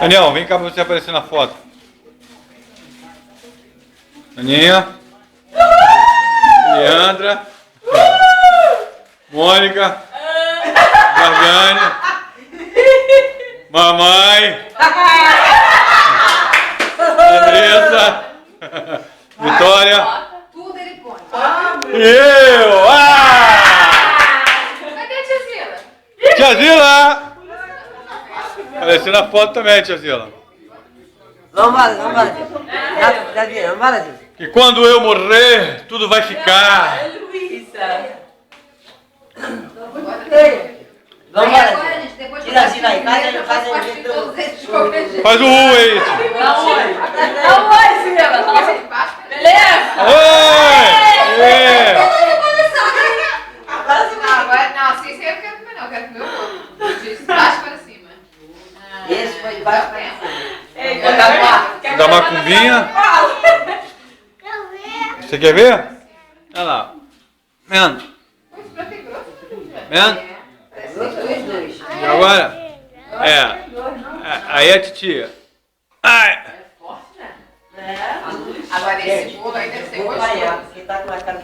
Daniel, vem cá pra você aparecer na foto. Aninha. Leandra. Mônica. Jardane. Mamãe. Andressa. Vitória. Tudo ele põe. E eu! Cadê a tia Zila? Tia Zila! Apareceu na foto também, tia Zila. Não vale. Não vale, tio. Que quando eu morrer, tudo vai ficar. Vamos Agora, lá. gente, depois de Tira assim, vai. eu faço parte de todos esses qualquer jeito. Faz o U aí, tia. Oi, Zila. Beleza? Oi! Agora, não, assim eu quero comer, não. Eu quero comer o outro. De baixo para cima. Esse foi de baixo pra cima. Da macumbinha. Você quer ver? Olha lá. Vendo? Vendo? Dois. E agora? Aí a titia. Ai! Agora esse bolo aí deve ser gostoso. Que tá com a cara